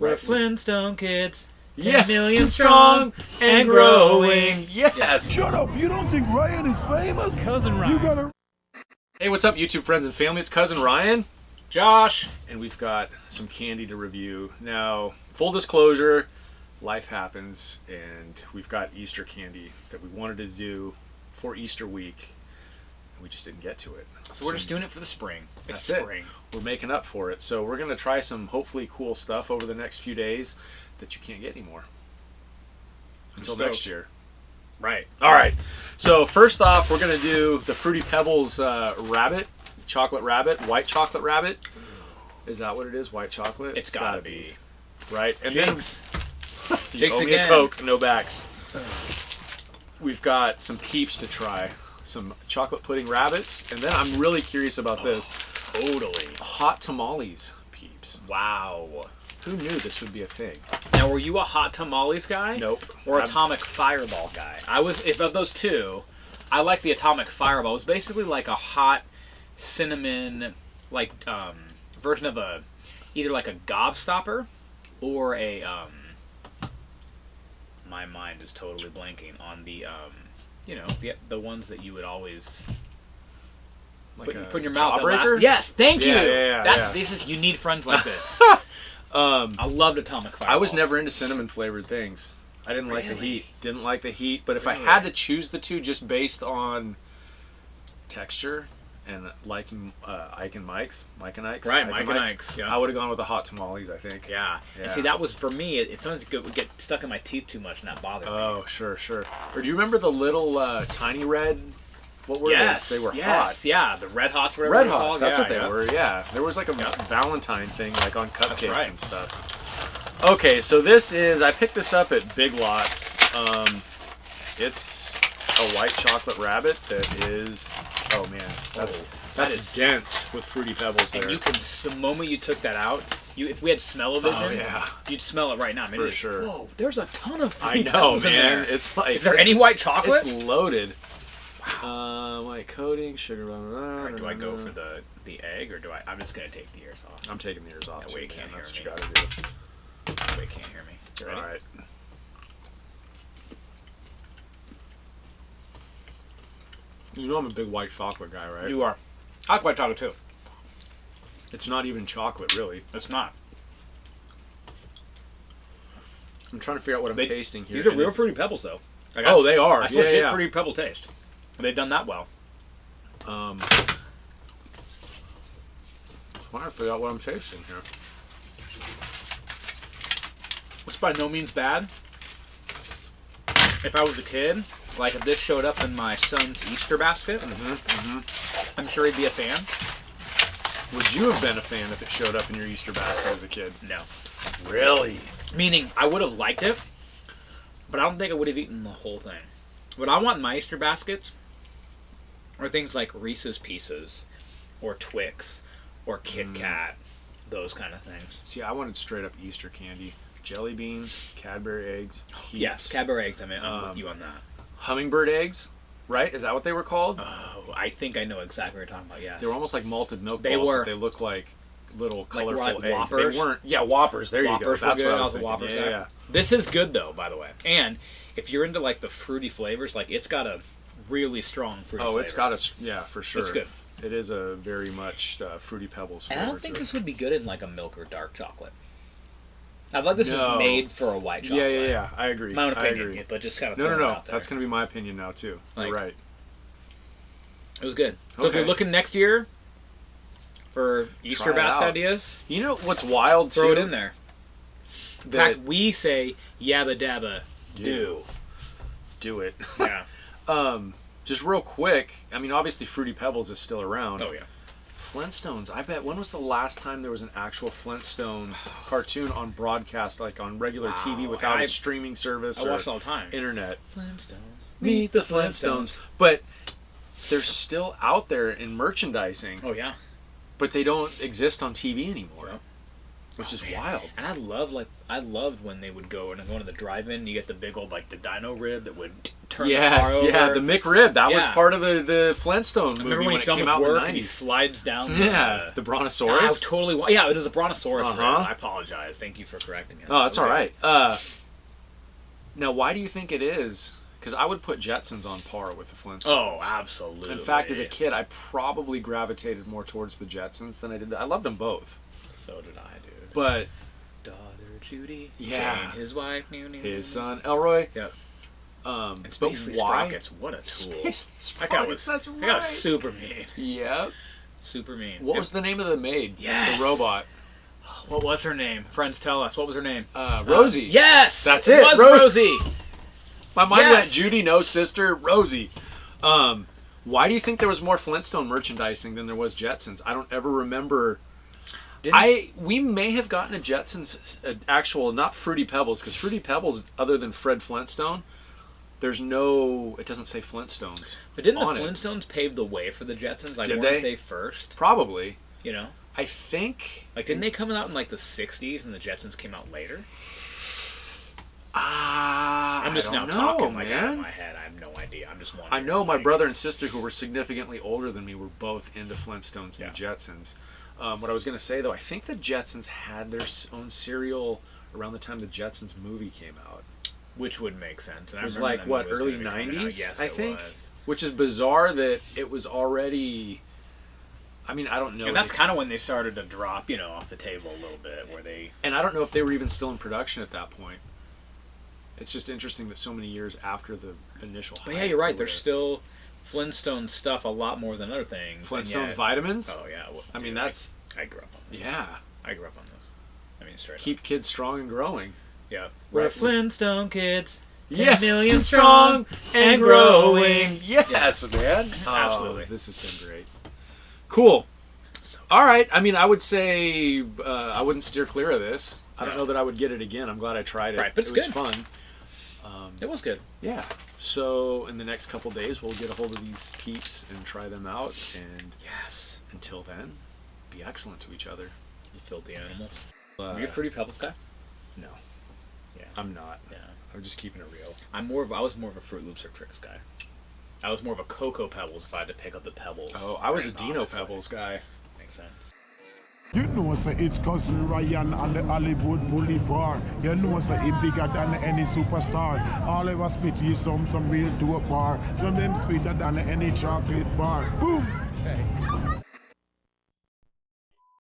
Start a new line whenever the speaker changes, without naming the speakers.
We're Flintstone kids. 10
Yeah,
million strong and growing.
Yes.
Shut up! You don't think Ryan is famous?
Cousin Ryan.
You gotta.
Hey, what's up, YouTube friends and family? It's Cousin Ryan,
Josh.
and we've got some candy to review. Now, full disclosure, life happens, and we've got Easter candy that we wanted to do for Easter week, and we just didn't get to it.
So we're just doing it for the spring. It's
That's
spring.
We're making up for it. So we're going to try some hopefully cool stuff over the next few days that you can't get anymore. Until next year.
Right.
All right. So first off, we're going to do the Fruity Pebbles rabbit, chocolate rabbit, white chocolate rabbit. Is that what it is? White chocolate?
It's gotta be.
Right. And
Jinx.
then you
Jinx
owe me a
again.
Coke, no backs. We've got some Peeps to try. Some chocolate pudding rabbits. And then I'm really curious about this.
Totally.
Hot tamales Peeps.
Wow.
Who knew this would be a thing?
Now, were you a hot tamales guy?
Nope.
Or atomic fireball guy? I was. If of those two, I like the atomic fireball. It was basically like a hot cinnamon, like version of a either like a gobstopper or a My mind is totally blanking on the you know, the ones that you would always
Like
put in your mouth.
Jawbreaker?
Yes, thank you.
Yeah.
This is, you need friends like this. I loved atomic fireballs.
I was never into cinnamon flavored things. I didn't like the
Really?
heat. Didn't like the heat. But if I
Really?
had to choose the two just based on texture and liking Mike and Ike's,
Right, Mike and Ike's, yeah.
I would have gone with the hot tamales, I think.
Yeah. And see, that was for me. It sometimes would get stuck in my teeth too much, and that bothered me.
Oh, sure. Or do you remember the little tiny red? What were
Yes,
those? They were
yes,
hot.
yeah, the Red Hots, whatever
Red
they're
Hots,
called.
that's
Yeah,
what they
yeah.
were, yeah. There was like a Valentine thing, like on cupcakes
right.
and stuff. Okay, so this is, I picked this up at Big Lots. It's a white chocolate rabbit that is, oh man, that's
that is
dense with Fruity Pebbles there.
And you can, the moment you took that out, if we had smell-o-vision,
Oh, yeah.
you'd smell it right now. I mean,
For
it is,
sure.
Whoa, there's a ton of
I
Fruity
know,
Pebbles in
man.
there.
It's like,
Is there any white chocolate?
It's loaded. White coating, sugar, blah, blah, blah,
Or do I go
blah,
for
blah.
the egg, or do I? I'm just gonna take the ears off.
I'm taking the ears off.
That way you
too,
can't
man.
hear
That's
me.
what you gotta do.
That way you can't hear me. You ready?
All right. You know I'm a big white chocolate guy, right?
You are. I like white chocolate too.
It's not even chocolate, really.
It's not.
I'm trying to figure out what I'm tasting here.
These are
and
real
it-
Fruity Pebbles, though. Like,
Oh, they are.
That's
Yeah,
legit
yeah.
Fruity Pebble taste. They've done that well.
I'm trying to figure out what I'm tasting here.
It's by no means bad. If I was a kid, like if this showed up in my son's Easter basket, I'm sure he'd be a fan.
Would you have been a fan if it showed up in your Easter basket as a kid?
No.
Really?
Meaning, I would have liked it, but I don't think I would have eaten the whole thing. What I want in my Easter baskets are things like Reese's Pieces, or Twix, or Kit Kat, those kind of things.
See, I wanted straight up Easter candy. Jelly beans, Cadbury eggs, Peeps,
Yes, Cadbury eggs, I'm with you on that.
hummingbird eggs, right? Is that what they were called?
Oh, I think I know exactly what you're talking about, yes.
They were almost like malted milk
They
balls,
were.
but they look like little colorful
like
eggs.
Whoppers?
They weren't. Yeah, Whoppers. There
Whoppers
you go.
were
That's
good.
what I
I
was
was a
thinking.
Whoppers
yeah,
guy.
yeah.
This is good, though, by the way. And if you're into, like, the fruity flavors, like, it's got a really strong fruity flavor.
Oh, it's got a, yeah, for sure.
It's good.
It is a very much Fruity Pebbles flavor.
And I don't think
to
this
it.
would be good in, like, a milk or dark chocolate. I feel like this
No.
is made for a white chocolate.
Yeah. I agree.
My own
I
opinion,
agree.
but just kind of
No.
it out there.
That's going to be my opinion now, too.
Like-
You're right.
It was good. So if you're
Okay.
looking next year for Easter
Try it
basket
out.
ideas,
You know what's wild,
throw it
too?
in there. In
That-
fact, we say yabba dabba do.
Do it.
Yeah.
Just real quick, I mean, obviously Fruity Pebbles is still around.
Oh, yeah.
Flintstones, I bet, when was the last time there was an actual Flintstone cartoon on broadcast, like on regular TV without
I-
a streaming service
I
or
watch it all the time.
internet?
Flintstones.
Meet the Flintstones. But they're still out there in merchandising,
Oh, yeah.
but they don't exist on TV anymore.
Yeah.
which is
man.
wild.
And I loved when they would go and go into the drive-in. You get the big old like the dino rib that would turn the car over.
Yeah, the McRib. That was
Yeah.
part of the Flintstone movie
Remember when he's
it
done
came
with
out in
work
the
and he
90s.
slides down?
Yeah, the Brontosaurus.
Yeah, it was a Brontosaurus rib.
Uh-huh.
I apologize. Thank you for correcting me.
Oh, that's
Okay.
all right. Now, why do you think it is? Because I would put Jetsons on par with the Flintstones.
Oh, absolutely.
In fact, as a kid, I probably gravitated more towards the Jetsons than I did. I loved them both.
So did I, dude.
But
Daughter Judy.
Yeah.
Jane, his wife.
his son, Elroy.
Yep.
But
And Spacely
why?
Sprockets. What a tool.
Space
That guy
Sprockets,
was.
that's
That guy was
right.
super mean.
Yep.
Super mean.
What was the name of the maid?
Yes!
The robot.
What was her name? Friends, tell us. What was her name?
Rosie.
Yes.
That's
it.
it,
Was
Rosie.
Rosie.
My mind
Yes!
went Judy, no sister, Rosie. Why do you think there was more Flintstone merchandising than there was Jetsons? I don't ever remember. We may have gotten a Jetsons actual, not Fruity Pebbles, because Fruity Pebbles, other than Fred Flintstone, it doesn't say Flintstones.
But didn't the
on it.
Flintstones pave the way for the Jetsons? Like,
Did
weren't
they?
they first?
Probably.
You know?
I think.
Like, didn't they come out in like the 60s and the Jetsons came out later?
I'm
just
I don't
now
know,
talking like out of
man.
my head. I have no idea. I'm just wondering.
I know my
like-
brother and sister, who were significantly older than me, were both into Flintstones and
Yeah.
the Jetsons. What I was going to say, though, I think the Jetsons had their own cereal around the time the Jetsons movie came out.
Which would make sense. And
It was
I remember
like,
that
what,
movie was
early
gonna be coming out.
90s,
Yes,
I
it
think?
was.
Which is bizarre that it was already... I mean, I don't know.
And that's kind of when they started to drop, off the table a little bit, where they...
And I don't know if they were even still in production at that point. It's just interesting that so many years after the initial
But
hype
yeah, you're right.
for
There's
it.
still Flintstone stuff a lot more than other things. and
Flintstones
yet-
vitamins?
Oh, yeah. Well,
I mean,
dude,
that's...
I grew up on this.
Yeah.
I grew up on this. I mean, straight up.
Keep kids strong and growing.
Yeah. We're
Right.
Flintstone kids. 10
Yeah,
million strong and growing.
Yes, man.
Absolutely.
This has been great. Cool.
So-
All right. I mean, I would say I wouldn't steer clear of this. I don't
No.
know that I would get it again. I'm glad I tried it.
Right, but it's
it was
good.
fun.
It was good.
Yeah. So in the next couple days, we'll get a hold of these peeps and try them out. And
Yes.
until then, be excellent to each other.
You filthy animals.
Uh,
Are you a Fruity Pebbles guy?
No,
Yeah.
I'm not.
Yeah.
I'm just keeping it real.
I was more of a Fruit Loops or Tricks guy. I was more of a Cocoa Pebbles if I had to pick up the Pebbles.
Oh, I was a
brand,
Dino
honestly.
Pebbles guy.
Makes sense.
You know, sir, it's cousin Ryan on the Hollywood Boulevard. You know, sir, he bigger than any superstar. Oliver Smith, is some real dope bar. Some of them sweeter than any chocolate bar. Boom!